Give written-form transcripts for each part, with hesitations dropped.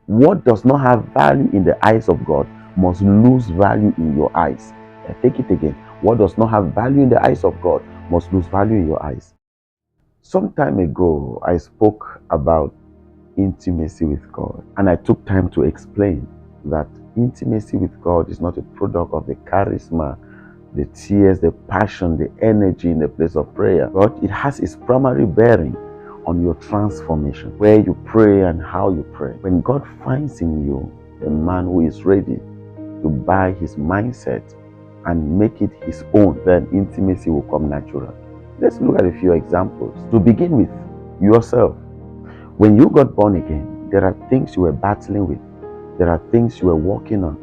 What does not have value in the eyes of God must lose value in your eyes. Take it again. What does not have value in the eyes of God must lose value in your eyes. Some time ago, I spoke about intimacy with God, and I took time to explain that intimacy with God is not a product of the charisma, the tears, the passion, the energy in the place of prayer, but it has its primary bearing on your transformation, where you pray and how you pray. When God finds in you a man who is ready to buy his mindset and make it his own, then intimacy will come natural. Let's look at a few examples. To begin with, yourself. When you got born again, there are things you were battling with. There are things you were working on.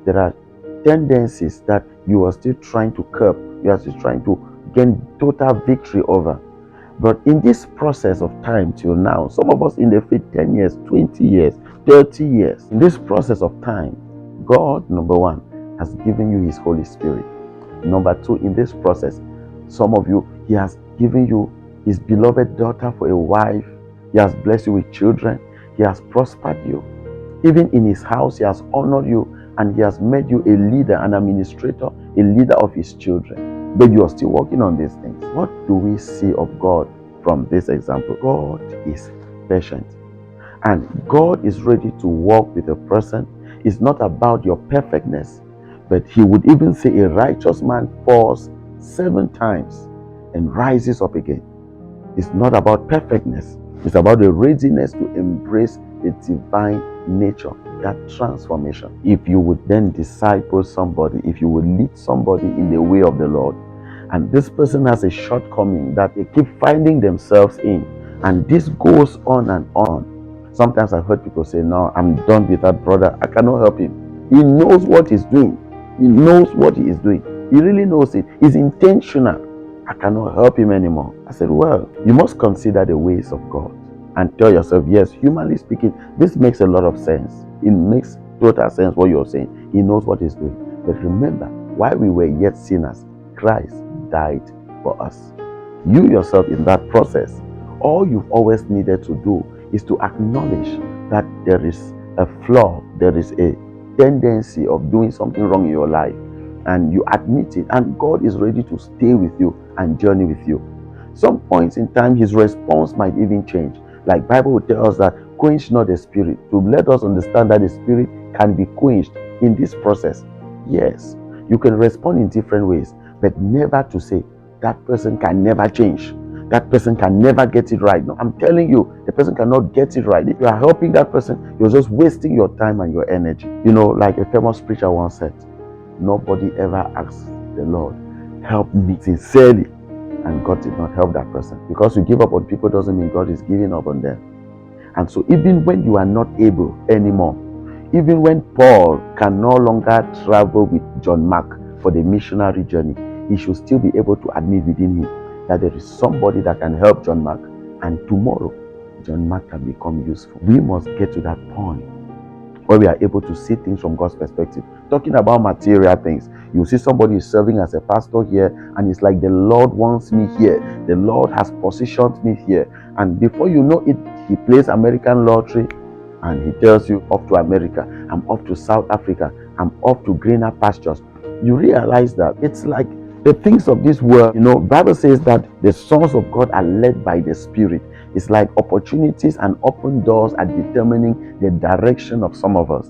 There are tendencies that you are still trying to curb. You are still trying to gain total victory over. But in this process of time till now, some of us in the faith 10 years, 20 years, 30 years, in this process of time, God, number one, has given you his Holy Spirit. Number two, in this process, some of you, he has given you his beloved daughter for a wife. He has blessed you with children. He has prospered you. Even in his house, he has honored you, and he has made you a leader, an administrator, a leader of his children. But you are still working on these things. What do we see of God from this example? God is patient, and God is ready to walk with a person. It's not about your perfectness, but he would even say a righteous man falls 7 times and rises up again. It's not about perfectness. It's about the readiness to embrace the divine nature, that transformation. If you would then disciple somebody, if you would lead somebody in the way of the Lord, and this person has a shortcoming that they keep finding themselves in, and this goes on and on. Sometimes I've heard people say, no, I'm done with that brother. I cannot help him. He knows what he's doing. He knows what he is doing. He really knows it. He's intentional. I cannot help him anymore. I said, well, you must consider the ways of God and tell yourself, yes, humanly speaking, this makes a lot of sense. It makes total sense what you're saying. He knows what he's doing. But remember, while we were yet sinners, Christ died for us. You yourself in that process, all you've always needed to do is to acknowledge that there is a flaw, there is a tendency of doing something wrong in your life, and you admit it, and God is ready to stay with you and journey with you. Some points in time, his response might even change. Like Bible will tell us that quench not the spirit, to let us understand that the spirit can be quenched in this process. Yes, you can respond in different ways, but never to say that person can never change. That person can never get it right. No, I'm telling you, the person cannot get it right. If you are helping that person, you're just wasting your time and your energy. You know, like a famous preacher once said, nobody ever asks the Lord, help me sincerely, and God did not help that person. Because you give up on people doesn't mean God is giving up on them. And so even when you are not able anymore, even when Paul can no longer travel with John Mark for the missionary journey, he should still be able to admit within him that there is somebody that can help John Mark, and tomorrow John Mark can become useful. We must get to that point where we are able to see things from God's perspective. Talking about material things, you see somebody is serving as a pastor here, and it's like the Lord wants me here. The Lord has positioned me here. And before you know it, he plays American lottery, and he tells you, off to America, I'm off to South Africa, I'm off to greener pastures. You realize that it's like the things of this world. You know, Bible says that the sons of God are led by the Spirit. It's like opportunities and open doors are determining the direction of some of us.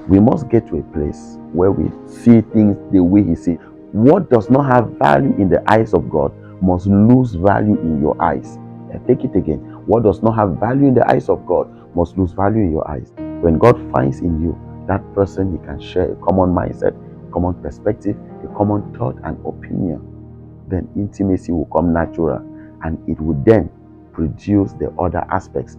We must get to a place where we see things the way he sees. What does not have value in the eyes of God must lose value in your eyes. Take it again. What does not have value in the eyes of God must lose value in your eyes. When God finds in you that person he can share a common mindset, common perspective, a common thought and opinion, then intimacy will come natural, and it will then produce the other aspects: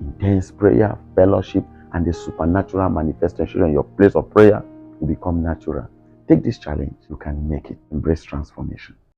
intense prayer, fellowship, and the supernatural manifestation in your place of prayer will become natural. Take this challenge. You can make it. Embrace transformation.